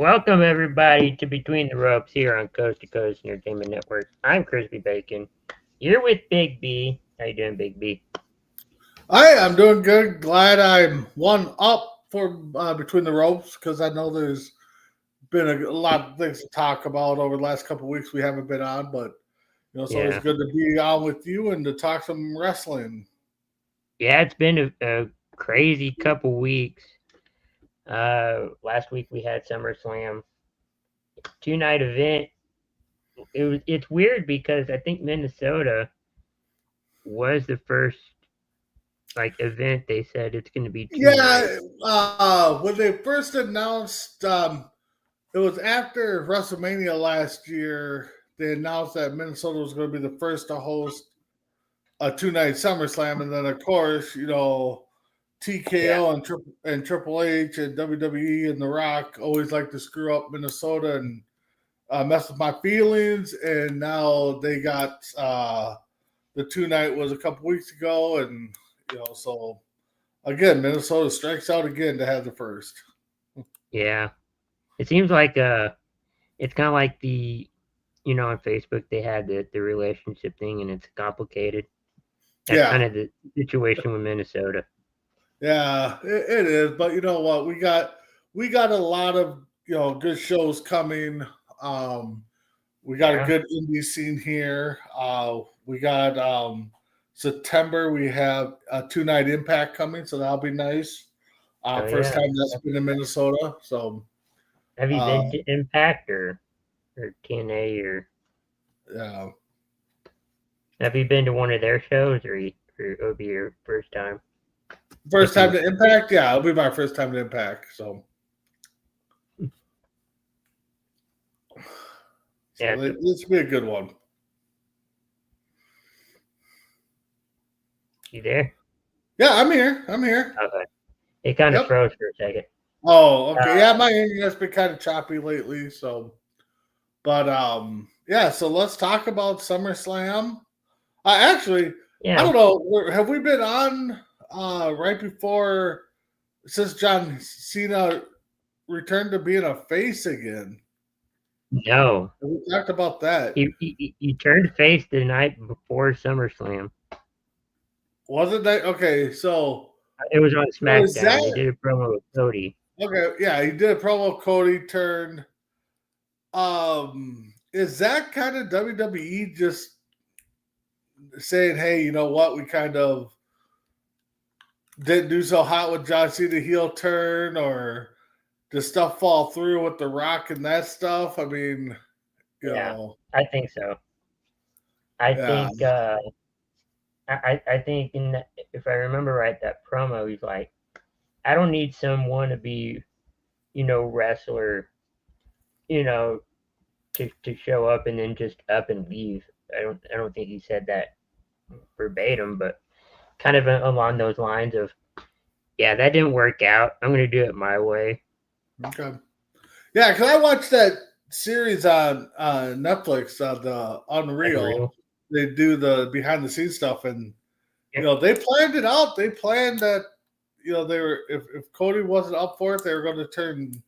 Welcome everybody to Between the Ropes here on Coast to Coast Entertainment Network. I'm Crispy Bacon. You're with Big B. How you doing, Big B? I'm doing good. Glad I'm one up for Between the Ropes because I know there's been a lot of things to talk about over the last couple of weeks we haven't been on, but it's always Yeah. good to be on with you and to talk some wrestling. Yeah, it's been a crazy couple weeks. Last week we had SummerSlam, 2-night event. It's weird because I think Minnesota was the first event they said it's going to be 2 nights. When they first announced, it was after WrestleMania last year. They announced that Minnesota was going to be the first to host a 2-night SummerSlam, and then of course, TKO and Triple H and WWE and The Rock always like to screw up Minnesota and mess with my feelings. And now they got the 2-night was a couple weeks ago, and so again, Minnesota strikes out again to have the first. Yeah. It seems like it's kind of like on Facebook they had the relationship thing and it's complicated. That's kind of the situation with Minnesota. Yeah, it is. But you know what? We got a lot of good shows coming. We got a good indie scene here. We got September. We have a 2-night Impact coming, so that'll be nice. First time that's been in Minnesota. So, have you been to Impact or TNA or? Yeah. Have you been to one of their shows, or it'll be your first time? First time to Impact? Yeah, it'll be my first time to Impact. So yeah, this will be a good one. You there? Yeah, I'm here. Okay. It kind of froze for a second. Oh, okay. Yeah, my internet's been kind of choppy lately, so. But yeah. So let's talk about SummerSlam. Actually, I don't know. Have we been on right before since John Cena returned to being a face again? No. We talked about that. He turned face the night before SummerSlam. Wasn't that okay? So it was on SmackDown. He did a promo with Cody. Okay, yeah, he did a promo with Cody. Turned. Is that kind of WWE just saying, "Hey, you know what? We kind of didn't do so hot with John Cena heel turn, or does stuff fall through with The Rock and that stuff?" I mean, you know. I think so. I think I think if I remember right, that promo, he's like, I don't need someone to be, wrestler, to show up and then just up and leave. I don't think he said that verbatim, but kind of along those lines of, yeah, that didn't work out. I'm going to do it my way. Okay. Yeah, because I watched that series on Netflix, the Unreal. They do the behind the scenes stuff, and they planned it out. They planned that they were if Cody wasn't up for it, they were going to turn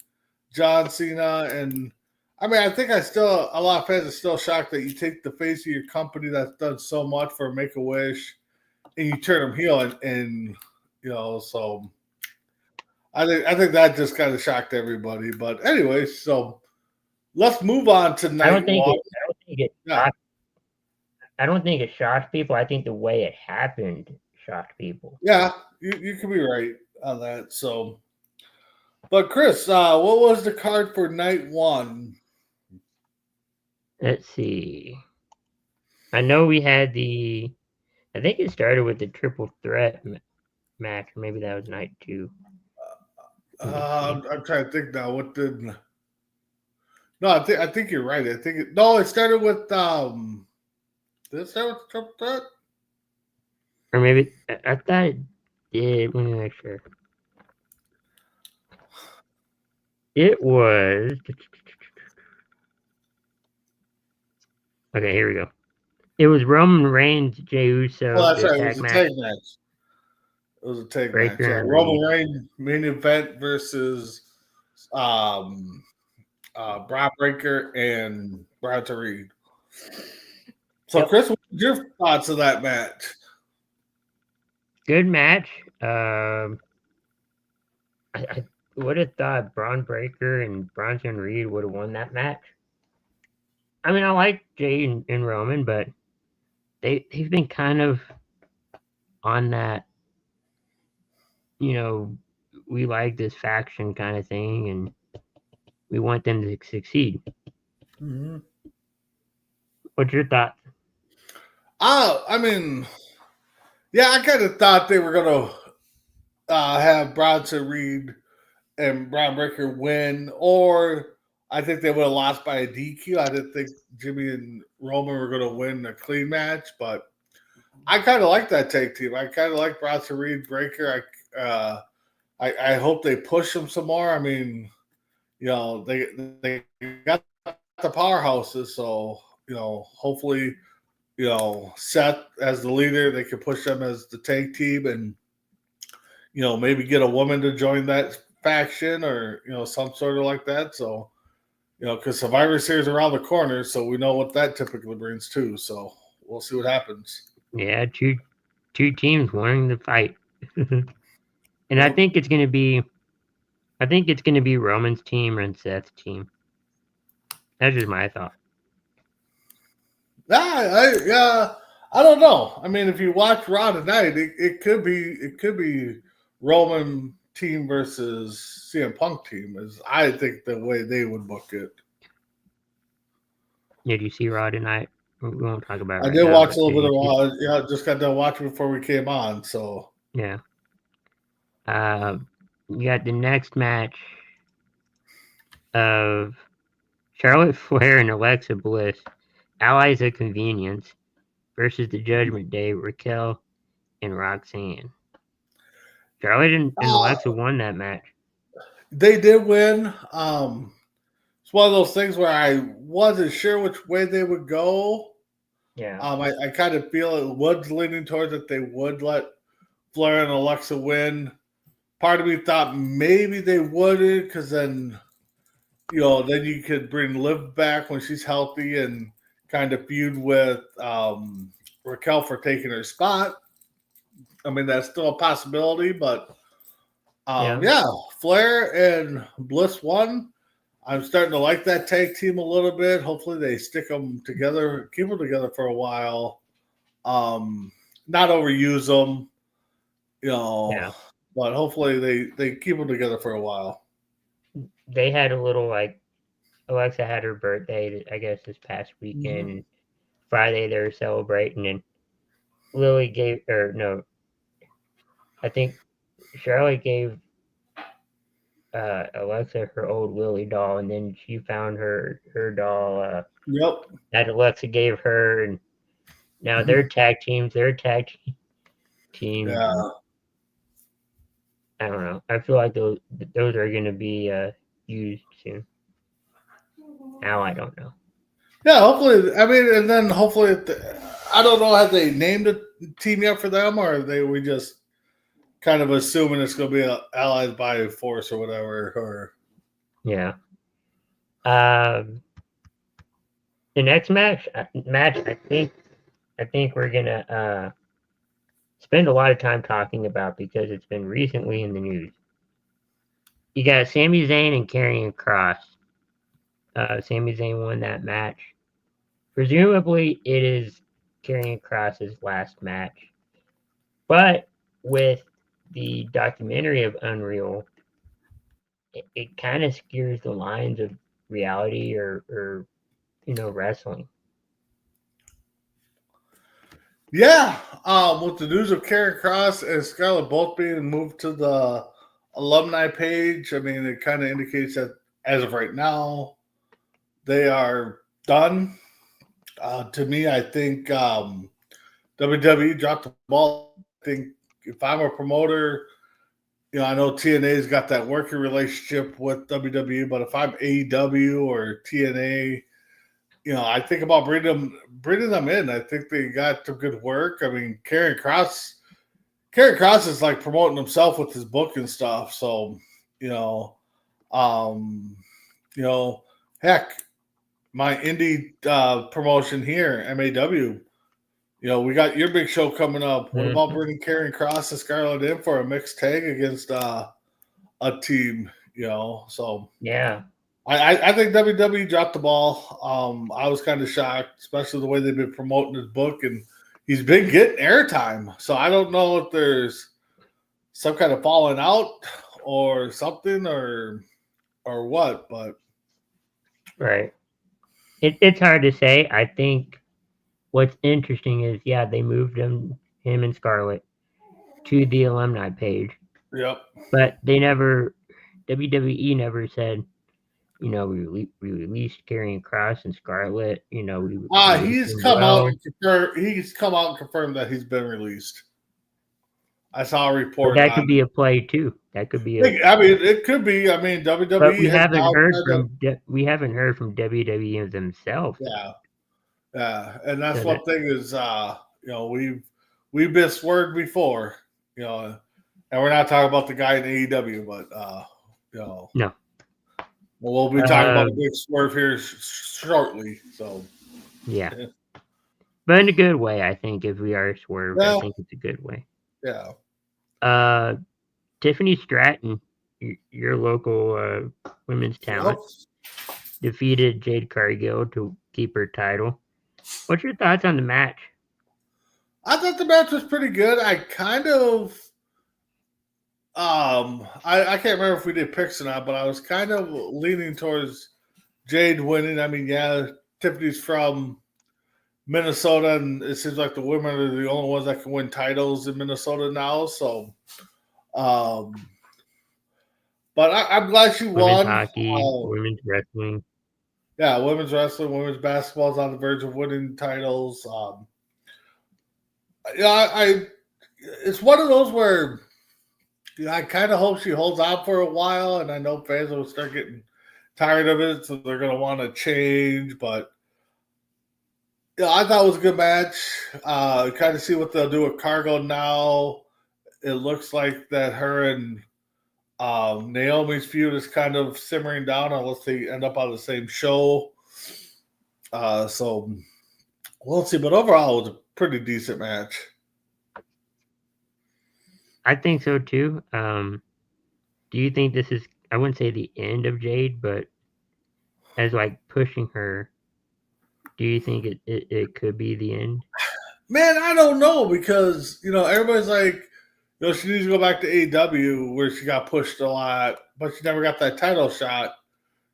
John Cena. And I mean, I think a lot of fans are still shocked that you take the face of your company that's done so much for Make a Wish, and you turn them heel, and so. I think that just kind of shocked everybody. But anyway, so let's move on to night one. I don't think it shocked people. I think the way it happened shocked people. Yeah, you could be right on that. So, but Chris, what was the card for night one? Let's see. I know we had I think it started with the triple threat match, or maybe that was night two. I'm trying to think now. What did? No, I think you're right. I think it started with Did it start with the triple threat? Or maybe I thought it did. Let me make sure. It was. Okay, here we go. It was Roman Reigns, Jey Uso. Oh, that's right. It was a tag match. It was a tag match. Yeah, Roman Reigns main event versus Bron Breakker and Bronson Reed. So, Yep. Chris, what's your thoughts of that match? Good match. I would have thought Braun Breaker and Bronson Reed would have won that match. I mean, I like Jay and Roman, but they've been kind of on that, we like this faction kind of thing, and we want them to succeed. Mm-hmm. What's your thought? I mean, yeah, I kind of thought they were going to have Bronson Reed and Bron Breakker win, or I think they would have lost by a DQ. I didn't think Jimmy and Roman were going to win a clean match, but I kind of like that tag team. I kind of like Bronson Reed, Breakker. I hope they push them some more. I mean, they got the powerhouses, so hopefully, Seth as the leader, they can push them as the tag team, and maybe get a woman to join that faction or some sort of like that. So because Survivor Series around the corner, so we know what that typically brings too. So we'll see what happens. Yeah, two teams wanting to fight, and Yep. I think it's gonna be Roman's team and Seth's team. That's just my thought. I don't know. I mean, if you watch Raw tonight, it could be Roman team versus CM Punk team, is I think the way they would book it. Yeah, do you see Raw tonight? We won't talk about it. I right did now, watch a little bit of Raw. Yeah, just got done watching before we came on. So yeah. You got the next match of Charlotte Flair and Alexa Bliss, Allies of Convenience, versus the Judgment Day, Raquel and Roxanne. Charlotte and Alexa won that match. They did win. It's one of those things where I wasn't sure which way they would go. Yeah. I kind of feel it was leaning towards that they would let Flair and Alexa win. Part of me thought maybe they wouldn't, because then you could bring Liv back when she's healthy and kind of feud with Raquel for taking her spot. I mean, that's still a possibility, but Flair and Bliss won. I'm starting to like that tag team a little bit. Hopefully they stick them together, keep them together for a while. Not overuse them, but hopefully they keep them together for a while. They had a little, Alexa had her birthday, I guess, this past weekend. Mm-hmm. Friday they were celebrating, and Lily gave, I think Charlotte gave Alexa her old Lily doll, and then she found her doll that Alexa gave her, and now they're tag teams. They're tag teams. Yeah. I don't know. I feel like those are going to be used soon. Now I don't know. Yeah, hopefully. I mean, and then hopefully, I don't know, have they named a team yet for them, or we just kind of assuming it's going to be Allies by Force or whatever? Or yeah. The next match, I think we're gonna spend a lot of time talking about, because it's been recently in the news. You got Sami Zayn and Karrion Kross. Sami Zayn won that match. Presumably, it is Karrion Kross's last match. But with the documentary of Unreal, it kind of skews the lines of reality or wrestling. Yeah, with the news of Karrion Kross and Scarlett both being moved to the alumni page, I mean, it kind of indicates that as of right now, they are done. To me, I think WWE dropped the ball. I think if I'm a promoter, I know TNA's got that working relationship with WWE, but if I'm AEW or TNA, I think about bringing them in. I think they got some good work. I mean, Karrion Kross is like promoting himself with his book and stuff. So, Heck, my indie promotion here, MAW. We got your big show coming up. What about bringing Karrion Kross and Scarlett in for a mixed tag against a team? So yeah. I think WWE dropped the ball. I was kind of shocked, especially the way they've been promoting his book, and he's been getting airtime. So I don't know if there's some kind of falling out or something or what, but right. It's hard to say. I think what's interesting is, they moved him and Scarlett to the alumni page, yep. but WWE never said, we released Karrion Kross and Scarlett. We He's come out and confirmed that he's been released. I saw a report. But that could be a play too. That could be it could be. I mean, WWE. But we haven't heard from WWE themselves. Yeah, and that's one thing is, we've been swerved before, and we're not talking about the guy in AEW, but no. We'll be talking about a big swerve here shortly. So yeah, but in a good way, I think. If we are swerved, I think it's a good way. Yeah. Tiffany Stratton, your local women's talent, defeated Jade Cargill to keep her title. What's your thoughts on the match? I thought the match was pretty good. I kind of I can't remember if we did picks or not, but I was kind of leaning towards Jade winning. I mean, Tiffany's from Minnesota, and it seems like the women are the only ones that can win titles in Minnesota now. So, but I'm glad she won. Women's hockey, women's wrestling. Yeah, women's wrestling, women's basketball is on the verge of winning titles. It's one of those where I kind of hope she holds on for a while, and I know fans will start getting tired of it, so they're going to want to change. But I thought it was a good match. Kind of see what they'll do with Cargo now. It looks like that her and Naomi's feud is kind of simmering down unless they end up on the same show. So we'll see. But overall, it was a pretty decent match. I think so too. Do you think this is, I wouldn't say the end of Jade, but as like pushing her, do you think it could be the end? Man, I don't know, because everybody's like, she needs to go back to AEW where she got pushed a lot, but she never got that title shot.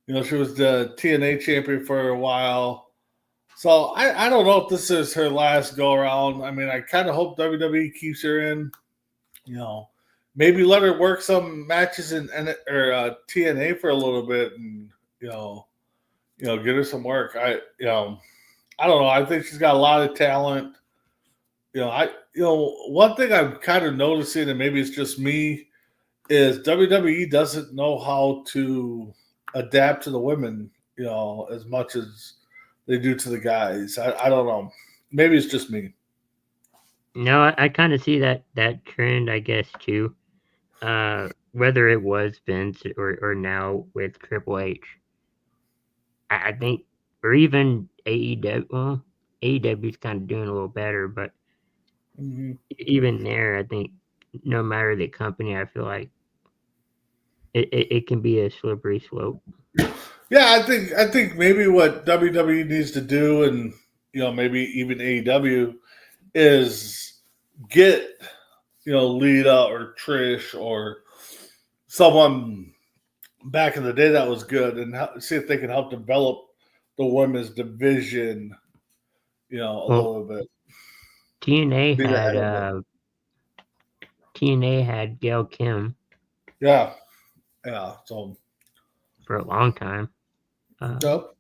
She was the TNA champion for a while. So I don't know if this is her last go around. I mean, I kind of hope WWE keeps her in. Maybe let her work some matches in TNA for a little bit, and get her some work. I don't know. I think she's got a lot of talent. One thing I'm kind of noticing, and maybe it's just me, is WWE doesn't know how to adapt to the women, as much as they do to the guys. I don't know. Maybe it's just me. No, I kind of see that trend, I guess, too. Whether it was Vince or now with Triple H, I think, or even AEW. Well, AEW's kind of doing a little better, but even there, I think no matter the company, I feel like it can be a slippery slope. Yeah, I think maybe what WWE needs to do, and maybe even AEW, is get Lita or Trish or someone back in the day that was good, and see if they can help develop the women's division, a little bit. TNA had Gail Kim. Yeah. So for a long time. So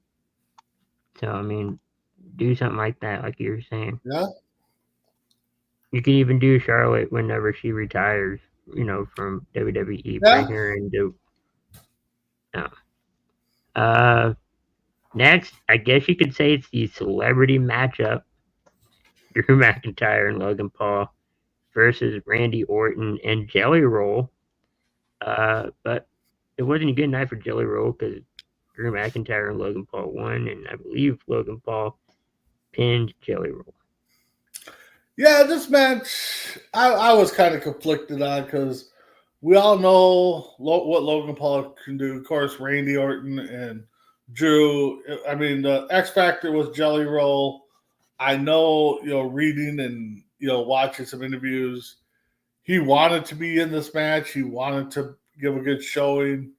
I mean, do something like that, like you were saying. Yeah. You could even do Charlotte whenever she retires, from WWE. Bring her and do. Next, I guess you could say it's the celebrity matchup: Drew McIntyre and Logan Paul versus Randy Orton and Jelly Roll. But it wasn't a good night for Jelly Roll because Drew McIntyre and Logan Paul won, and I believe Logan Paul pinned Jelly Roll. Yeah, this match I was kind of conflicted on because we all know what Logan Paul can do. Of course, Randy Orton and Drew. I mean, the X Factor was Jelly Roll. I know, reading and watching some interviews, he wanted to be in this match. He wanted to give a good showing.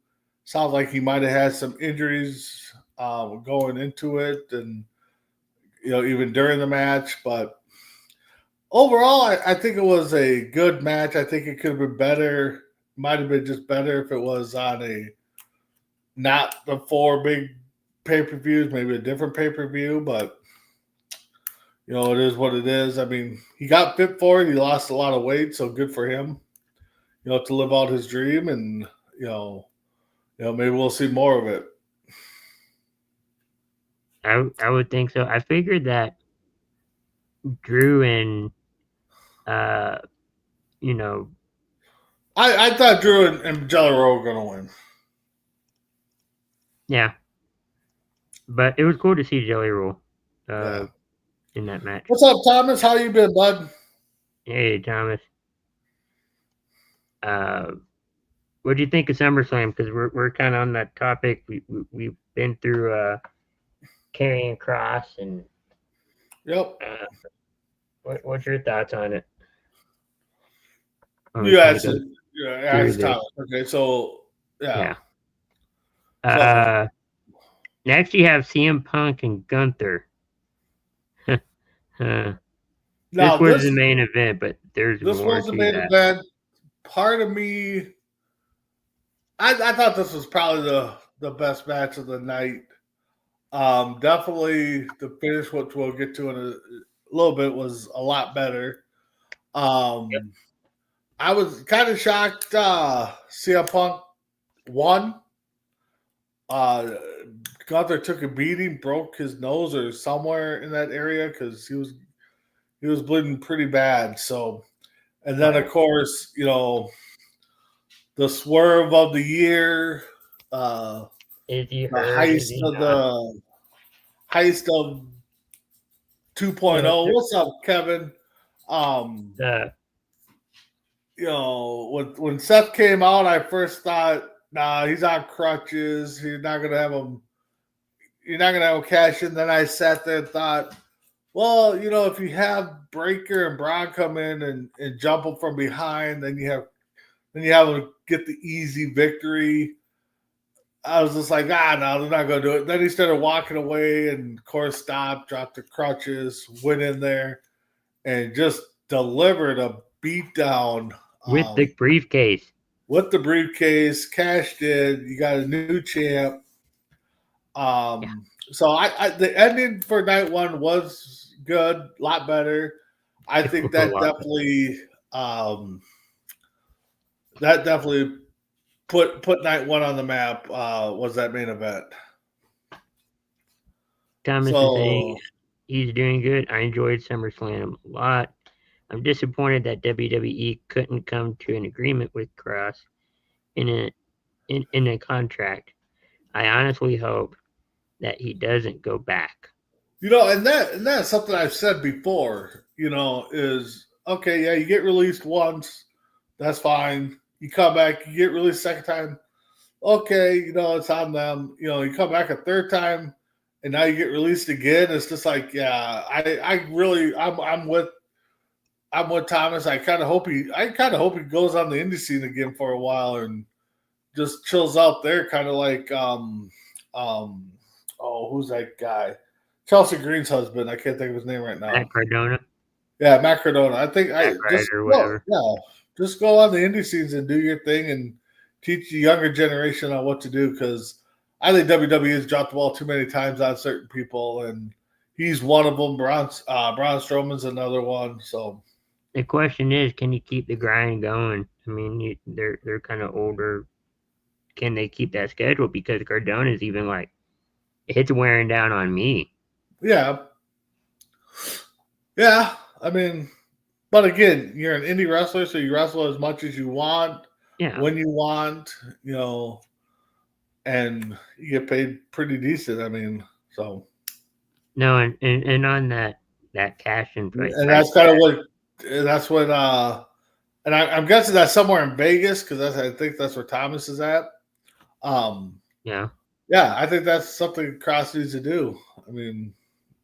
Sounds like he might have had some injuries going into it, and even during the match. But overall, I think it was a good match. I think it could have been better. Might have been just better if it was on not the 4 big pay-per-views, maybe a different pay-per-view, but it is what it is. I mean, he got fit for it. He lost a lot of weight, so good for him, to live out his dream. And, maybe we'll see more of it. I would think so. I figured that Drew and, I thought Drew and Jelly Roll were going to win. Yeah. But it was cool to see Jelly Roll in that match. What's up, Thomas? How you been, bud? Hey, Thomas. What do you think of SummerSlam? Because we're kind of on that topic. We've been through Karrion Kross and. Yep. What's your thoughts on it? You asked Thomas. Okay, so yeah. Next you have CM Punk and Gunther. This was the main event, but there's more to that. This was the main event. Part of me, I thought this was probably the best match of the night. Definitely the finish, which we'll get to in a little bit, was a lot better. Yep. I was kind of shocked CM Punk won. Gunther took a beating, broke his nose or somewhere in that area because he was bleeding pretty bad. So, and then of course, the swerve of the year, the heist of 2.0. What's up, Kevin? When Seth came out, I first thought, nah, he's on crutches. You're not gonna have him cash in. Then I sat there and thought, well, if you have Breaker and Bron come in and jump him from behind, then you have him get the easy victory. I was just like, no, they're not gonna do it. Then he started walking away and of course stopped, dropped the crutches, went in there, and just delivered a beatdown. With the briefcase. With the briefcase, cashed in. You got a new champ. So the ending for night one was good, a lot better. I think that definitely put night one on the map. Was that main event? Thomas is saying he's doing good. I enjoyed SummerSlam a lot. I'm disappointed that WWE couldn't come to an agreement with Kross in a contract. I honestly hope that he doesn't go back. And that's something I've said before. Is okay. Yeah, you get released once, that's fine. You come back, you get released second time. Okay, it's on them. You come back a third time, and now you get released again. It's just like, yeah, I'm with Thomas. I kind of hope he goes on the indie scene again for a while and just chills out there, kind of like who's that guy? Chelsea Green's husband. I can't think of his name right now. Matt Cardona. Yeah, Matt Cardona. I think just go on the indie scenes and do your thing and teach the younger generation on what to do, because I think WWE has dropped the ball too many times on certain people, and he's one of them. Braun Strowman's another one. So the question is, can you keep the grind going? I mean, they're kind of older. Can they keep that schedule? Because Cardona's even like, it's wearing down on me. Yeah. Yeah. I mean, but again, you're an indie wrestler, so you wrestle as much as you want, when you want, and you get paid pretty decent. I mean, so No, and on that cash in price, and that's kind of what that's what. And I'm guessing that's somewhere in Vegas because I think that's where Thomas is at. Yeah. Yeah, I think that's something Cross needs to do. I mean,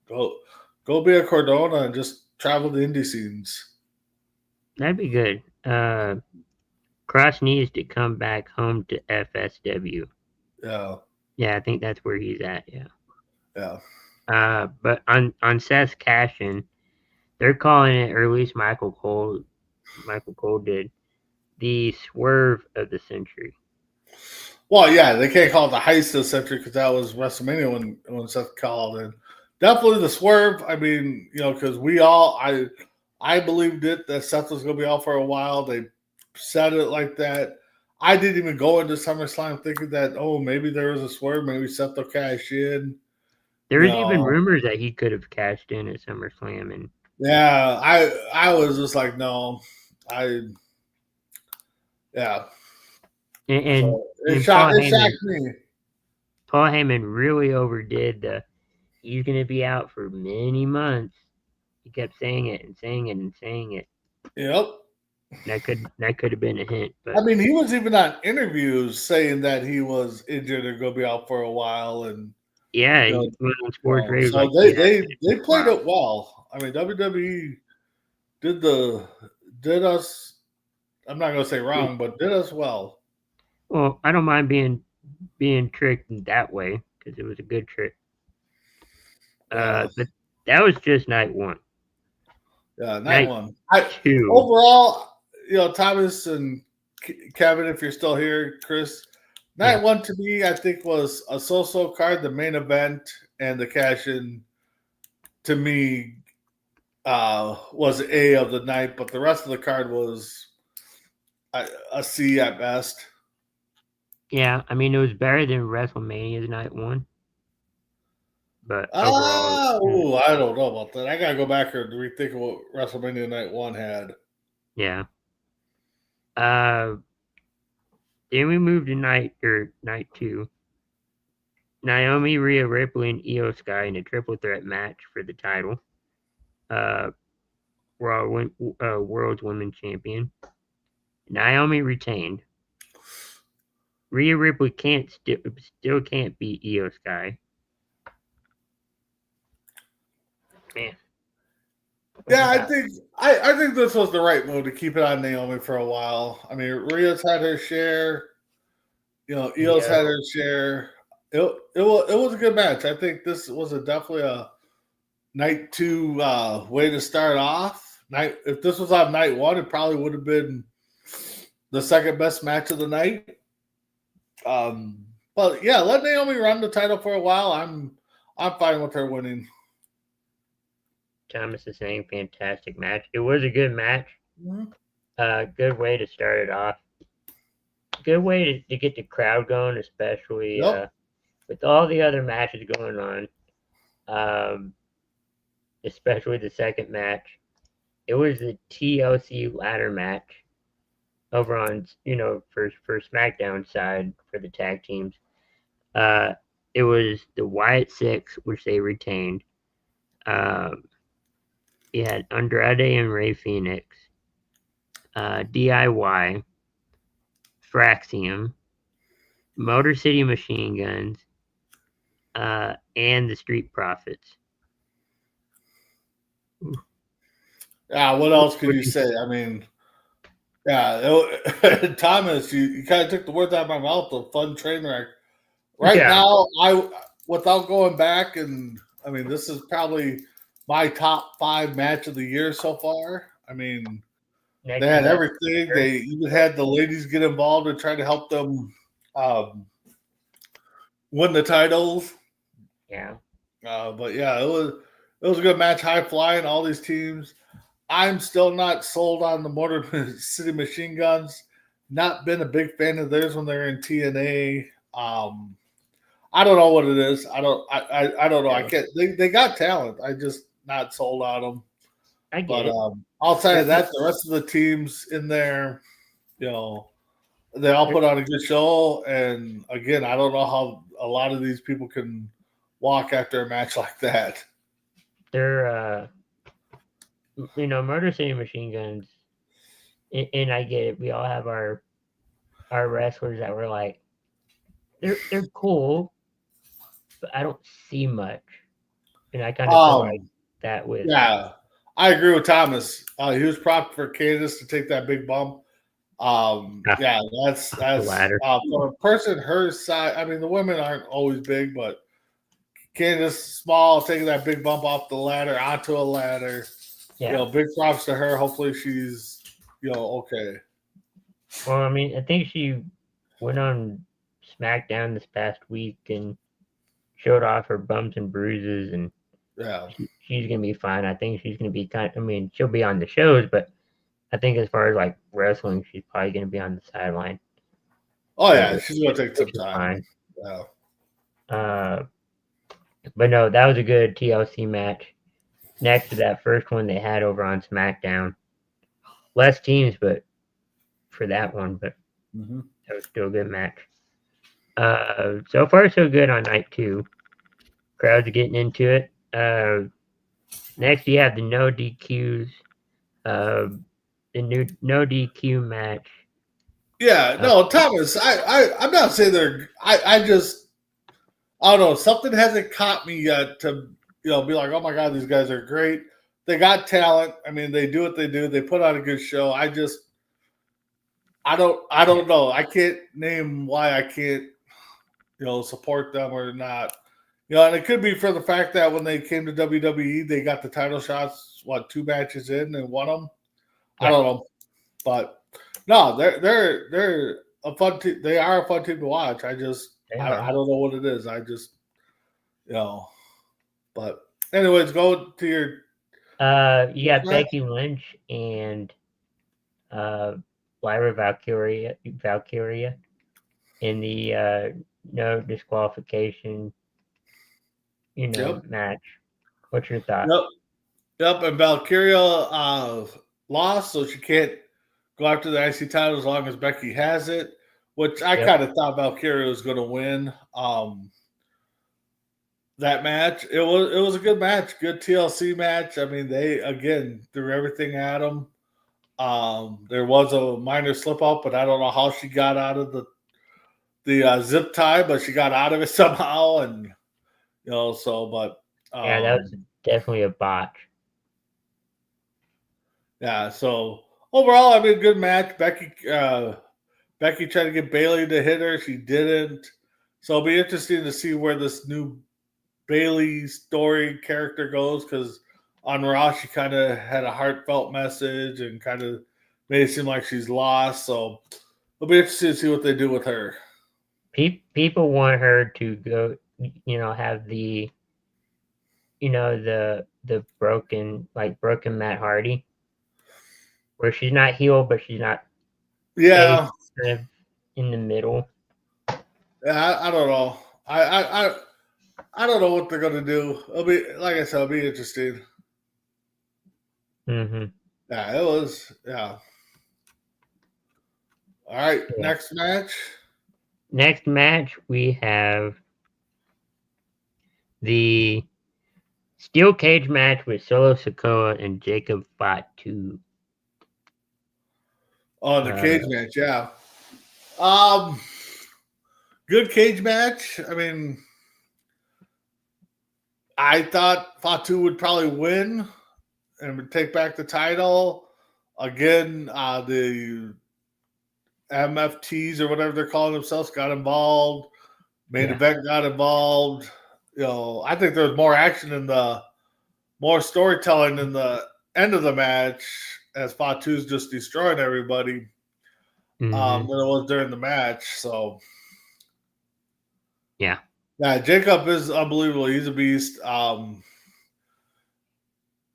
go be a Cardona and just travel the indie scenes. That'd be good. Cross needs to come back home to FSW. Yeah. Yeah, I think that's where he's at. Yeah. Yeah. But on Seth's cash-in, they're calling it, or at least Michael Cole did, the swerve of the century. Well, yeah, they can't call it the heist of the century because that was WrestleMania when Seth called in. Definitely the swerve. I mean, because I believed it that Seth was going to be out for a while. They said it like that. I didn't even go into SummerSlam thinking that, maybe there was a swerve. Maybe Seth will cash in. There was even rumors that he could have cashed in at SummerSlam, and yeah, I was just like, no, yeah. And it shocked me. Paul Heyman really overdid the he's going to be out for many months. He kept saying it and saying it and saying it. Yep. That could have been a hint. But I mean, he was even on interviews saying that he was injured and going to be out for a while, and yeah, he went on Sports Radio. So they played it well. I mean, WWE did us. I'm not going to say wrong, but did us well. Well, I don't mind being tricked in that way because it was a good trick. But that was just night one. Yeah, night one. Two. Overall, Thomas and Kevin, if you're still here, Chris, night one to me, I think was a so-so card. The main event and the cash-in to me was A of the night, but the rest of the card was a C at best. Yeah, I mean, it was better than WrestleMania's night one. But overall, I don't know about that. I gotta go back and rethink of what WrestleMania Night One had. Yeah. Then we moved to night two. Naomi, Rhea Ripley, and Io Sky in a triple threat match for the title. World's Women's Champion. Naomi retained. Rhea Ripley still can't beat Io Sky. Man. Yeah, I think this was the right move to keep it on Naomi for a while. I mean, Rhea's had her share. Io's had her share. It was a good match. I think this was definitely a night two way to start off. If this was on night one, it probably would have been the second best match of the night. But yeah, let Naomi run the title for a while. I'm fine with her winning. Thomas is saying fantastic match. It was a good match. Mm-hmm. Good way to start it off. Good way to get the crowd going, especially with all the other matches going on. Especially the second match. It was the TLC ladder match over on for SmackDown side for the tag teams. It was the Wyatt Six, which they retained. You had Andrade and Rey Fenix, DIY, Fraxium, Motor City Machine Guns, and the Street Profits. What else could you say? I mean, Thomas, you kind of took the words out of my mouth. The fun train wreck. Right now, without going back, and I mean, this is probably my top 5 match of the year so far. I mean, they had everything. They even had the ladies get involved and try to help them win the titles. Yeah. But yeah, it was a good match. High flying, all these teams. I'm still not sold on the Motor City Machine Guns. Not been a big fan of theirs when they're in TNA. I don't know what it is. I don't know. I can't. They got talent. I just not sold on them. I get it. Outside of that, the rest of the teams in there, They all put on a good show, and again, I don't know how a lot of these people can walk after a match like that. They're, Motor City Machine Guns, and I get it. We all have our wrestlers that were like, they're cool, but I don't see much, and I kind of feel like that with. Yeah, I agree with Thomas. He was propped for Candace to take that big bump. Yeah, that's for a person her size. I mean, the women aren't always big, but Candace small, taking that big bump off the ladder onto a ladder. Yeah. Big props to her. Hopefully, she's okay. Well, I mean, I think she went on SmackDown this past week and showed off her bumps and bruises, and she's gonna be fine. I think she's gonna be she'll be on the shows, but I think as far as like wrestling, she's probably gonna be on the sideline. Oh yeah, she's gonna take some time. Yeah. But no, that was a good TLC match. Next to that first one they had over on SmackDown, less teams, but for that one, but that was still a good match. So far so good on night 2. Crowds are getting into it. Next you have the no DQs, the new no DQ match. Yeah, no, Thomas, I'm not saying they're. I don't know. Something hasn't caught me yet to be like, oh my god, these guys are great. They got talent. I mean, they do what they do. They put on a good show. I don't know. I can't name why I can't support them or not. And it could be for the fact that when they came to WWE, they got the title shots, 2 matches in and won them. Yeah. I don't know, but no, they're a fun team. They are a fun team to watch. I don't know what it is. I just but anyways, go to your. You got Becky Lynch and Lyra Valkyria in the no disqualification match. What's your thought? Yep, and Valkyria lost, so she can't go after the IC title as long as Becky has it, which I kind of thought Valkyria was going to win that match. It was a good match, good TLC match. I mean, they again threw everything at them. There was a minor slip up, but I don't know how she got out of the zip tie, but she got out of it somehow, and but that was definitely a botch. Yeah, so overall, I mean, good match. Becky tried to get Bayley to hit her. She didn't. So it'll be interesting to see where this new Bayley story character goes, because on Raw, she kind of had a heartfelt message and kind of made it seem like she's lost. So it'll be interesting to see what they do with her. People want her to go, have the, the broken Matt Hardy, where she's not healed, but she's not kind of in the middle. Yeah, I don't know. I don't know what they're gonna do. It'll be, like I said, it'll be interesting. Mm-hmm. Yeah, it was. Yeah. All right, next match. Next match, we have the steel cage match with Solo Sikoa and Jacob Fatu. Oh, the cage match, yeah. Good cage match. I mean, I thought Fatu would probably win and would take back the title. Again, the MFTs or whatever they're calling themselves got involved. Main event got involved. I think there was more action in more storytelling in the end of the match, as Fatu's just destroying everybody, than it was during the match. So, yeah, Jacob is unbelievable. He's a beast.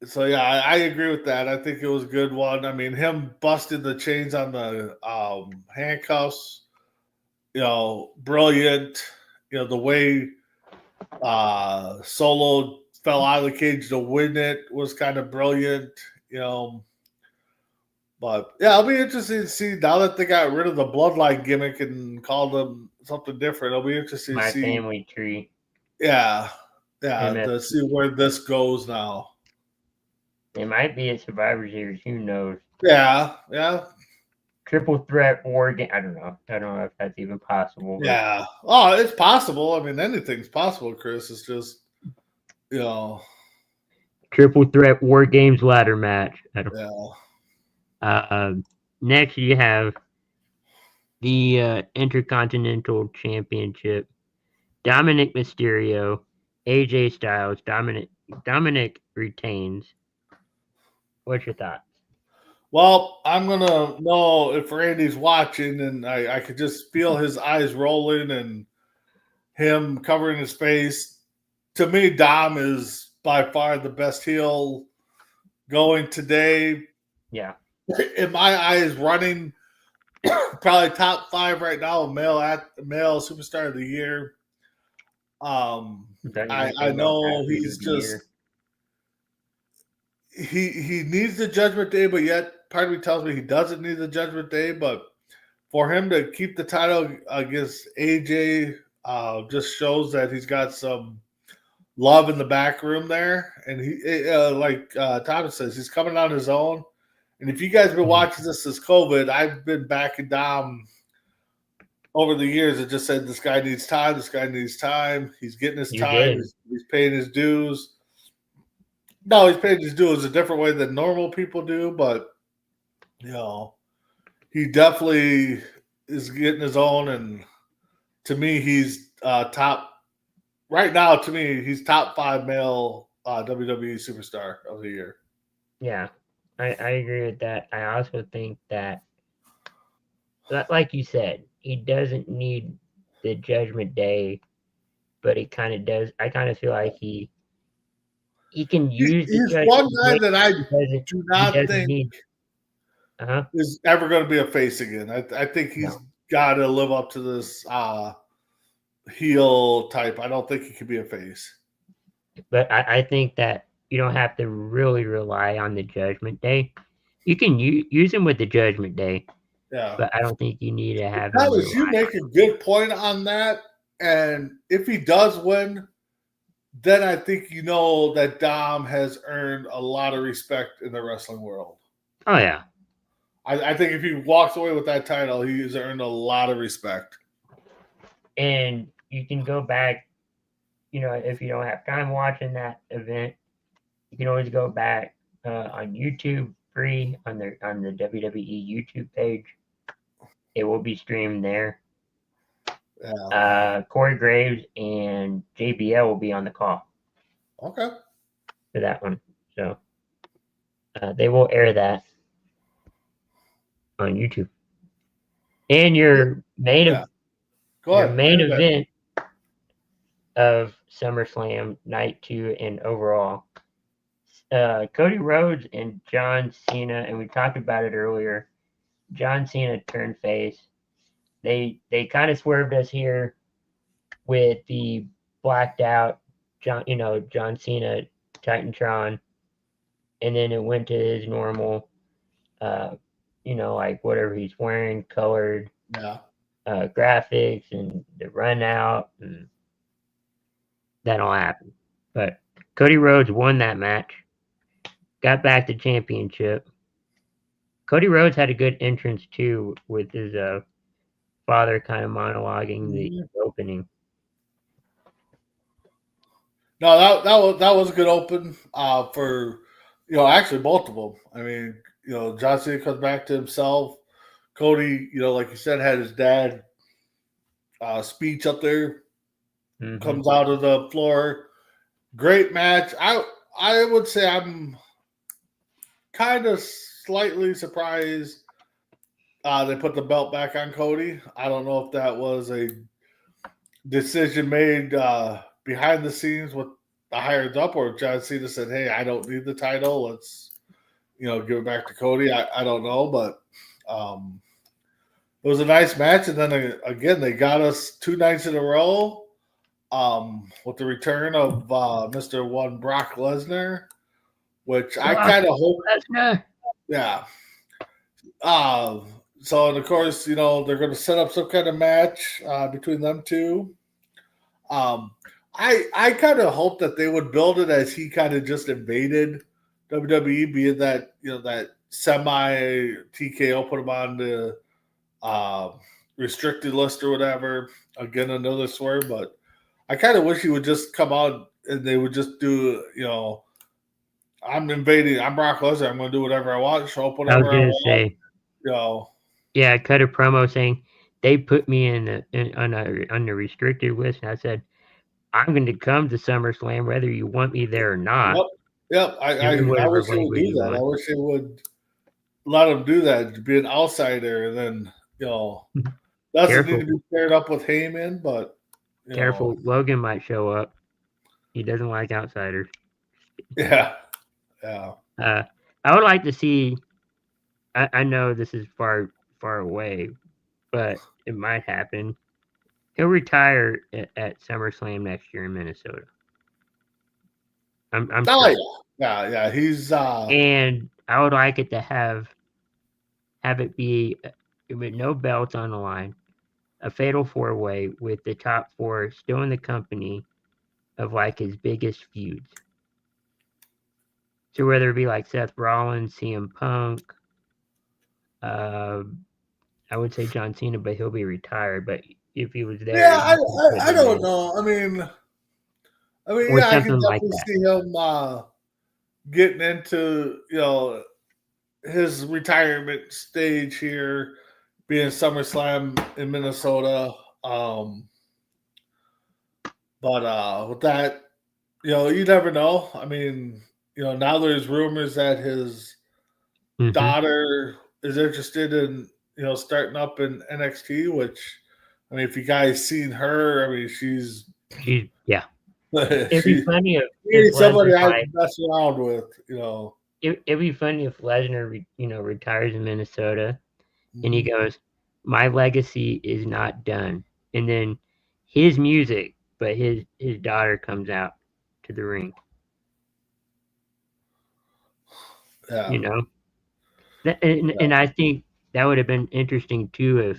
So yeah, I agree with that. I think it was a good one. I mean, him busting the chains on the handcuffs, brilliant. The way Solo fell out of the cage to win it was kind of brilliant. But yeah, I'll be interested to see now that they got rid of the bloodline gimmick and called them something different. I'll be interested to My see. family tree. Yeah, to see MFT. where this goes now. It might be a Survivor Series. Who knows? Yeah. Triple threat war game. I don't know. I don't know if that's even possible. But Yeah. Oh, it's possible. I mean, anything's possible, Chris. It's just, you know. triple threat war games ladder match. I don't. Yeah. Next, you have the Intercontinental Championship. Dominic Mysterio, AJ Styles. Dominic retains. What's your thoughts? Well, I'm gonna know if Randy's watching, and I could just feel his eyes rolling and him covering his face. To me, Dom is by far the best heel going today. Yeah. In my eyes, running probably top 5 right now, male superstar of the year. I know he's just he needs the Judgment Day, but yet part of me tells me he doesn't need the Judgment Day. But for him to keep the title against AJ just shows that he's got some love in the back room there. And he, like Thomas says, he's coming on his own. And if you guys have been watching this since COVID, I've been backing Dom over the years. It just said this guy needs time. This guy needs time. He's getting his time. He's paying his dues. No, he's paying his dues a different way than normal people do, but he definitely is getting his own. And to me, he's top right now. To me, he's top 5 male WWE superstar of the year. Yeah, I agree with that. I also think that, like you said, he doesn't need the Judgment Day, but he kind of does. I kind of feel like he can use the He's Judgment one guy Day. that I do not think is ever going to be a face again. I think he's got to live up to this heel type. I don't think he could be a face. But I think that you don't have to really rely on the Judgment Day. You can use him with the Judgment Day. Yeah. But I don't think you need to have him. You make a good point on that. And if he does win, then I think you know that Dom has earned a lot of respect in the wrestling world. Oh, yeah. I think if he walks away with that title, he's earned a lot of respect. And you can go back, if you don't have time watching that event, you can always go back on YouTube free on the WWE YouTube page. It will be streamed there. Yeah. Corey Graves and JBL will be on the call. Okay. For that one. So they will air that on YouTube. And your main event of SummerSlam Night 2 and overall, Cody Rhodes and John Cena, and we talked about it earlier. John Cena turned face. They kind of swerved us here with the blacked out John Cena Titantron, and then it went to his normal, like whatever he's wearing, colored graphics and the run out, and that all happened. But Cody Rhodes won that match, got back the championship. Cody Rhodes had a good entrance too, with his father kind of monologuing the opening. No, that was a good open for actually both of them. I mean, John Cena comes back to himself. Cody, like you said, had his dad speech up there. Mm-hmm. Comes out of the floor. Great match. I would say I'm kind of slightly surprised they put the belt back on Cody. I don't know if that was a decision made behind the scenes with the higher up, or John Cena said, "Hey, I don't need the title. Let's, give it back to Cody." I don't know, but it was a nice match. And then again, they got us 2 nights in a row with the return of Mr. One Brock Lesnar, which I kind of hope. Lesnar. Yeah. So, and of course, they're going to set up some kind of match between them two. I kind of hope that they would build it as he kind of just invaded WWE, being that that semi TKO, put him on the restricted list or whatever. Again, another swear, but I kind of wish he would just come out and they would just do, I'm invading. I'm Brock Lesnar. I'm going to do whatever I want. Show up I was whatever I gonna want. say, yeah, I cut a promo saying they put me on the restricted list, and I said I'm going to come to SummerSlam whether you want me there or not. Yep. I wish they would do that. I wish they would let him do that, be an outsider, and then doesn't need to be paired up with Heyman, but careful, Logan might show up. He doesn't like outsiders. Yeah. I would like to see. I know this is far away, but it might happen. He'll retire at SummerSlam next year in Minnesota. I'm sure. Yeah. He's and I would like it to have it be with no belts on the line, a fatal 4-way with the top 4 still in the company of like his biggest feuds. So whether it be like Seth Rollins, CM Punk, I would say John Cena, but he'll be retired. But if he was there, yeah, I don't know. I mean, yeah, I can definitely see him getting into his retirement stage here, being SummerSlam in Minnesota. But with that, you never know. I mean, now there's rumors that his daughter is interested in starting up in NXT, which I mean, if you guys seen her, I mean, she's yeah. It'd be funny if somebody I mess around with, It'd be funny if Lesnar, retires in Minnesota, and he goes, "My legacy is not done," and then his music, but his daughter comes out to the ring. Yeah. And I think that would have been interesting too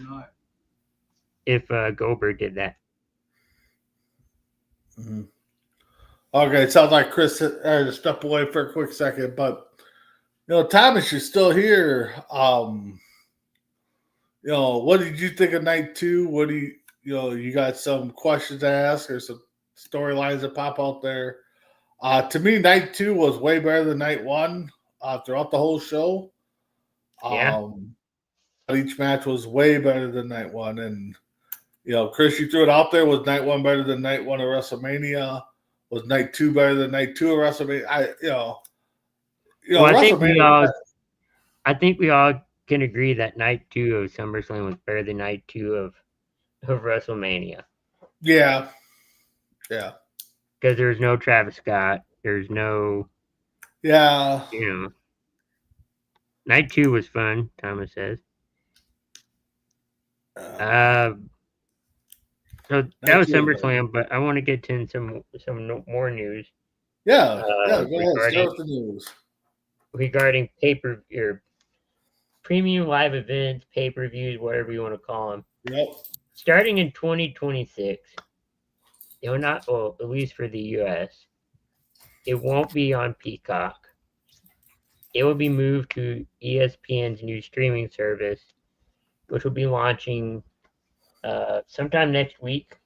if Goldberg did that. Mm-hmm. Okay, it sounds like Chris had to step away for a quick second, but Thomas, you're still here. What did you think of Night 2? What do you got some questions to ask or some storylines that pop out there? To me, Night 2 was way better than Night 1 throughout the whole show. Each match was way better than Night 1, and Chris, you threw it out there. Was Night 1 better than Night 1 of WrestleMania? Was Night 2 better than Night 2 of WrestleMania? I think we all can agree that Night 2 of SummerSlam was better than Night 2 of WrestleMania. Yeah. Because there's no Travis Scott. There's no. Yeah. Night 2 was fun, Thomas says. So that was SummerSlam, but I want to get to some more news. Yeah. Go ahead. Start with the news. Regarding premium live events, pay-per-views, whatever you want to call them. Yep. Starting in 2026, at least for the US, it won't be on Peacock. It will be moved to ESPN's new streaming service, which will be launching sometime next week,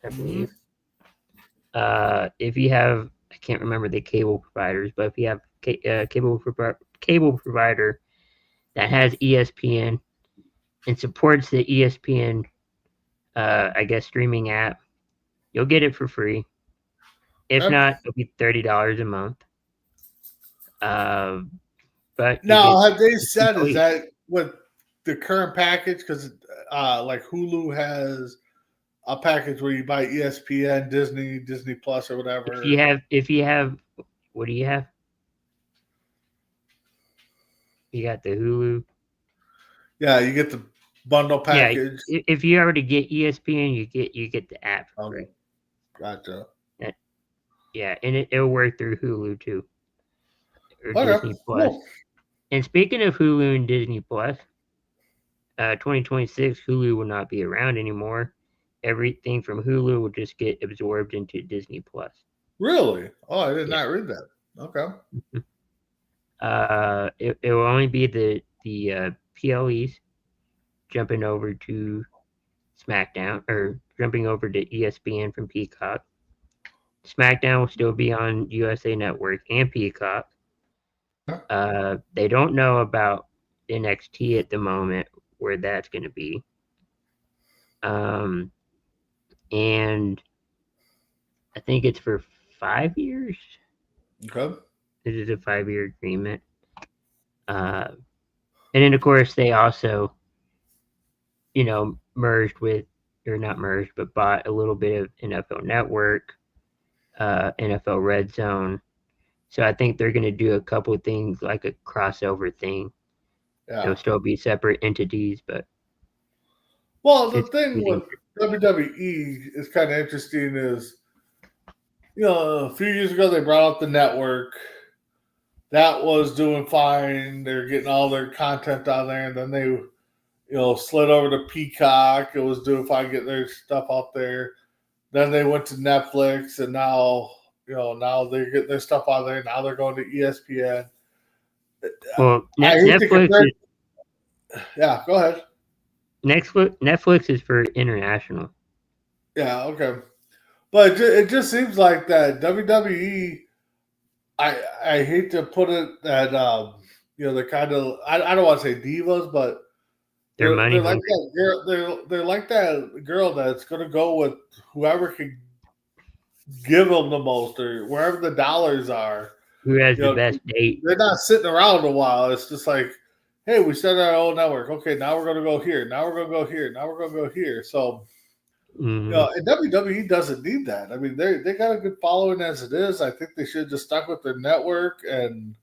I believe. If you have, I can't remember the cable providers, but if you have cable provider that has ESPN and supports the ESPN, I guess, streaming app, you'll get it for free. If not, it'll be $30 a month. But now, have they said is that what the current package? Because like Hulu has a package where you buy ESPN, Disney Plus, or whatever. If you have, what do you have? You got the Hulu. Yeah, you get the bundle package. Yeah, if you already get ESPN, you get the app for free. Gotcha. Yeah, and it'll work through Hulu too, or Disney Plus. Cool. And speaking of Hulu and Disney Plus, 2026, Hulu will not be around anymore. Everything from Hulu will just get absorbed into Disney Plus. Really? Oh, I did not read that. Okay. It will only be the PLEs jumping over to SmackDown or jumping over to ESPN from Peacock. SmackDown will still be on USA Network and Peacock. They don't know about NXT at the moment where that's going to be. And I think it's for 5 years. Okay. This is a 5-year agreement. And then, of course, they also, merged with, or not merged, but bought a little bit of NFL Network, NFL Red Zone. So I think they're going to do a couple of things like a crossover thing. Yeah. They'll still be separate entities, but. Well, the thing with WWE is kind of interesting is, a few years ago they brought out the network. That was doing fine. They're getting all their content on there, and then they, slid over to Peacock. It was doing fine, getting their stuff out there. Then they went to Netflix, and now, now they're getting their stuff out there. Now they're going to ESPN. Well, Netflix. Yeah, go ahead. Netflix is for international. Yeah, okay. But it just seems like that WWE, I hate to put it that, they're kind of, I don't want to say divas, but they're like that girl. They're like that girl that's going to go with whoever can give them the most or wherever the dollars are. Who has the best date? They're not sitting around a while. It's just like, hey, we started our own network. Okay, now we're going to go here. Now we're going to go here. Now we're going to go here. So, and WWE doesn't need that. I mean, they got a good following as it is. I think they should have just stuck with their network and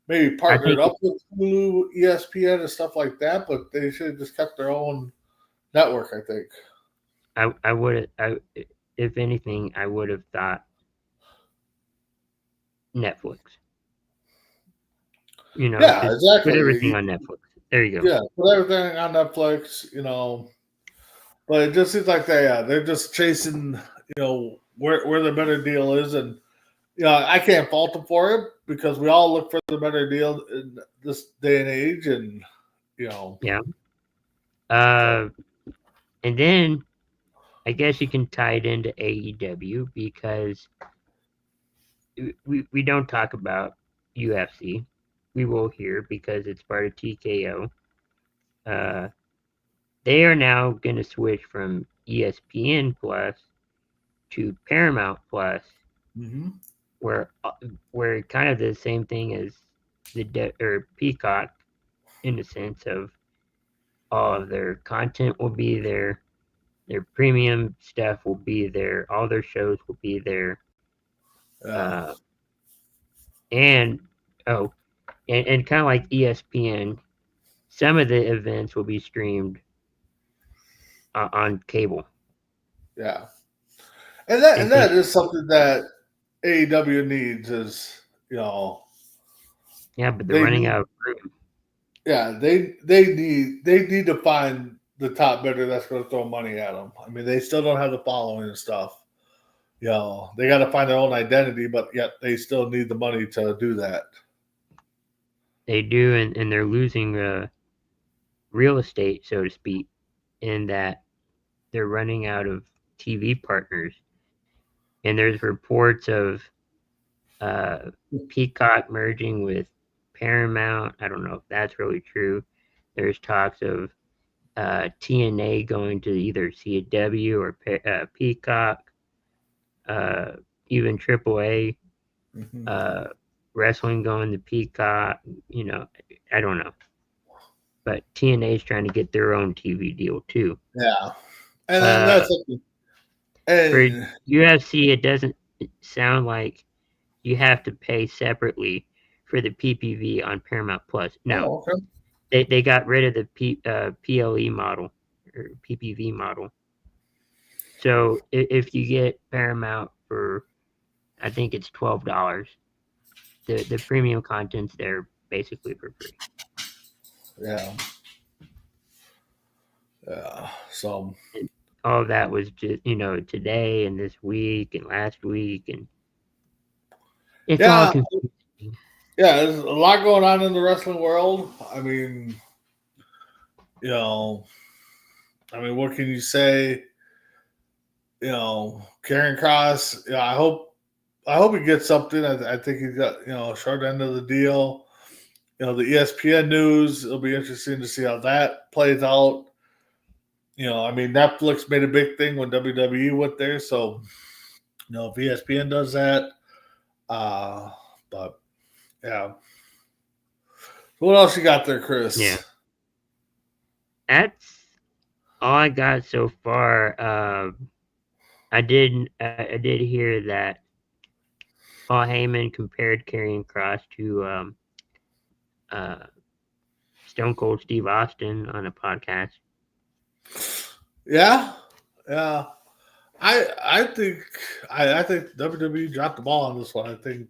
maybe partnered up with Hulu, ESPN, and stuff like that. But they should have just kept their own network, I think. I would have, if anything, I would have thought Netflix. Yeah, exactly. Put everything on Netflix. There you go. Yeah, put everything on Netflix, But it just seems like they're just chasing, where the better deal is. And, I can't fault them for it because we all look for the better deal in this day and age. And, Yeah. And then I guess you can tie it into AEW because we don't talk about UFC. We will here because it's part of TKO. They are now going to switch from ESPN Plus to Paramount Plus, where kind of the same thing as or Peacock, in the sense of all of their content will be there, their premium stuff will be there, all their shows will be there, and kind of like ESPN, some of the events will be streamed on cable. Yeah, and that is something that AEW needs is, Yeah, but they're running out of room. Yeah, they need to find the top bidder that's going to throw money at them. I mean, they still don't have the following and stuff. They got to find their own identity, but yet they still need the money to do that. They do, and they're losing real estate, so to speak, in that they're running out of TV partners. And there's reports of Peacock merging with Paramount. I don't know if that's really true. There's talks of TNA going to either CW or Peacock, even AAA, wrestling going to Peacock. I don't know. But TNA is trying to get their own TV deal too. Yeah, and then that's for UFC. It doesn't sound like you have to pay separately for the PPV on Paramount Plus. No, they got rid of the PLE model or PPV model. So if you get Paramount for, I think it's $12, the premium content's there basically for free. Yeah. Yeah. So And all of that was just, today and this week and last week, and it's all yeah, confusing. yeah. There's a lot going on in the wrestling world. I mean, you know, what can you say? Karen Cross. Yeah, I hope he gets something. I think he's got a short end of the deal. The ESPN news. It'll be interesting to see how that plays out. Netflix made a big thing when WWE went there. So, if ESPN does that, but yeah. So what else you got there, Yeah, Chris? that's all I got so far. I did hear that Paul Heyman compared Karrion Kross to uh, Stone Cold Steve Austin on a podcast. Yeah, yeah. I think WWE dropped the ball on this one. I think,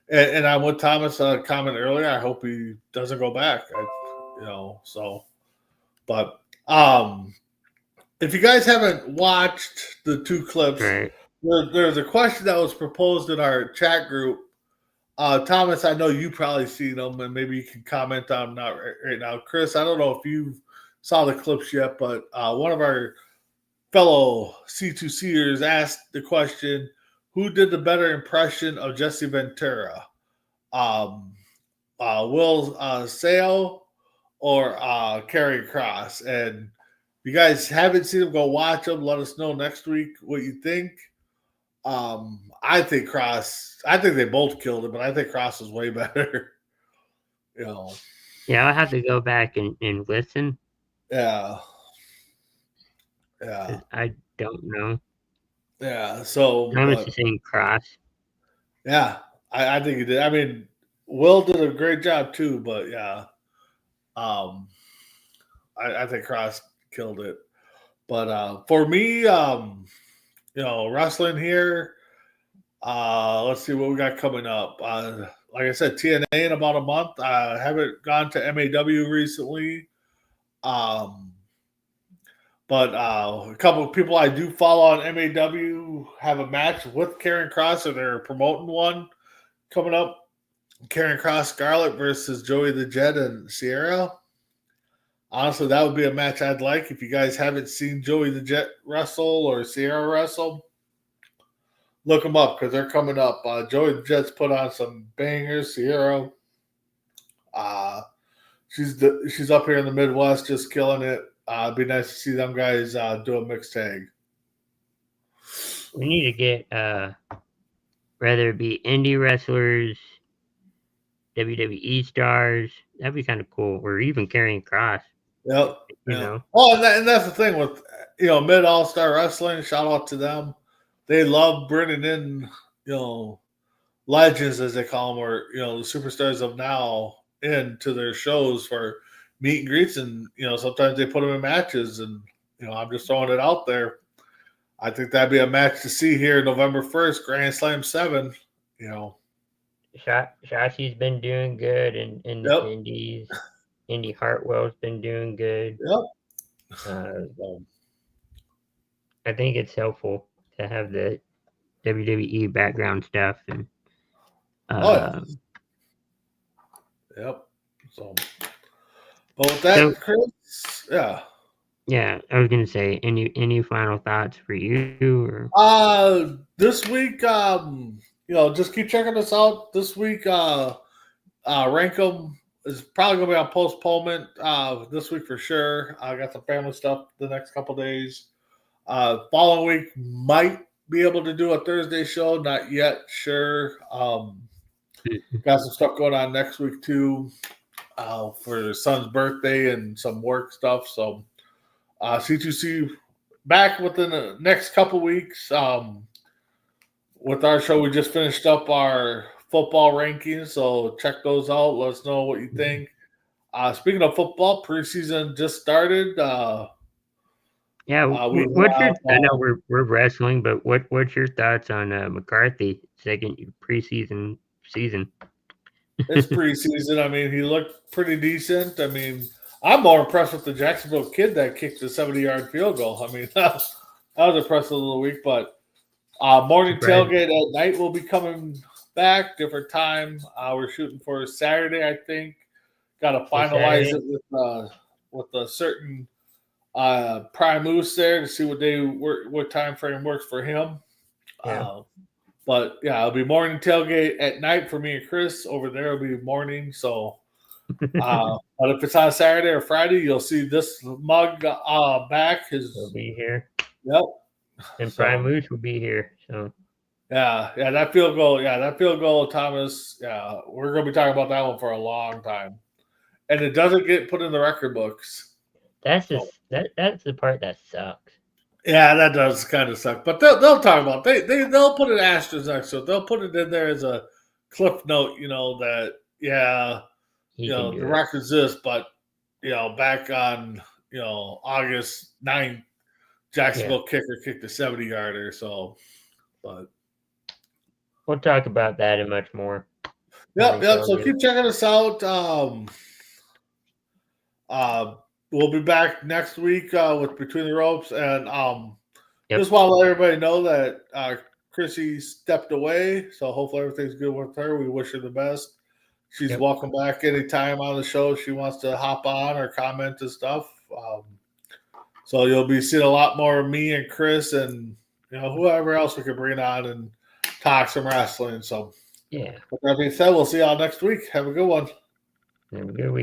and I want Thomas comment earlier. I hope he doesn't go back. So, but if you guys haven't watched the two clips, Right. there's a question that was proposed in our chat group. Thomas, I know you probably seen them, and maybe you can comment on them not right now. Chris, I don't know if you saw the clips yet, but one of our fellow C2Cers asked the question, who did the better impression of Jesse Ventura? Will Sale or Karrion Kross? And if you guys haven't seen them, go watch them. Let us know next week what you think. I think they both killed it, but I think Kross is way better. Yeah, I'll have to go back and listen. Yeah. Because Yeah. I don't know. Yeah. So, I'm but just saying Cross. yeah, I think he did. Will did a great job too, but yeah, um, I think Cross killed it. But for me, wrestling here. Let's see what we got coming up. Like I said, TNA in about a month. I haven't gone to MAW recently. Um, but a couple of people I do follow on MAW have a match with Karrion Kross, or they're promoting one coming up. Karrion Kross Scarlett versus Joey the Jet and Sierra. Honestly, that would be a match I'd like. If you guys haven't seen Joey the Jet wrestle or Sierra wrestle, look them up because they're coming up. Joey the Jet's put on some bangers. Sierra, she's up here in the Midwest, just killing it. It'd be nice to see them guys do a mixed tag. We need to get whether it be indie wrestlers, WWE stars. That'd be kind of cool. Or even Karrion Kross. Yep. You know. Oh, and that's the thing with Mid All Star Wrestling. Shout out to them. They love bringing in legends, as they call them, or the superstars of now into their shows for meet and greets, and sometimes they put them in matches. And I'm just throwing it out there. I think that'd be a match to see here November 1st, Grand Slam 7. Shotzi's been doing good in the Yep. indies. Indy Hartwell's been doing good. Yep. I think it's helpful to have the WWE background stuff and Yep. So, but with that, Chris, yeah. Yeah, I was gonna say, any final thoughts for you? Or? This week, just keep checking us out. This week, Rank 'em is probably gonna be on postponement this week for sure. I got some family stuff the next couple days. Following week might be able to do a Thursday show, not yet sure. Got some stuff going on next week too, for your son's birthday and some work stuff. So C2C back within the next couple weeks. With our show, we just finished up our football rankings, so check those out. Let us know what you think. Speaking of football, preseason just started. Yeah, what's your? I know we're wrestling, but what's your thoughts on McCarthy second preseason season? It's preseason. He looked pretty decent. I'm more impressed with the Jacksonville kid that kicked the 70-yard field goal. I mean, that was impressive of the week. But morning tailgate at night will be coming back, different time. We're shooting for Saturday, I think. Got to finalize it with a certain Prime Moose there to see what time frame works for him. Yeah. But yeah, it'll be morning tailgate at night for me and Chris. Over there it'll be morning. So, but if it's on Saturday or Friday, you'll see this mug back. He'll be here. Yep. And Prime Moose will be here. So. Yeah, that field goal, Thomas. Yeah, we're gonna be talking about that one for a long time, and it doesn't get put in the record books. That's the part that sucks. Yeah, that does kind of suck. But they'll talk about they'll put an asterisk next to it. They'll put it in there as a cliff note. That the record's this, but back on August 9th, Jacksonville kicker kicked a 70-yarder. So, but we'll talk about that and much more. Yep. So keep checking us out. We'll be back next week with Between the Ropes, and just want to let everybody know that Chrissy stepped away, so hopefully everything's good with her. We wish her the best. She's welcome back anytime on the show if she wants to hop on or comment and stuff. So you'll be seeing a lot more of me and Chris and whoever else we can bring on and talk some wrestling. So with that being said, we'll see y'all next week. Have a good one. Have a good week.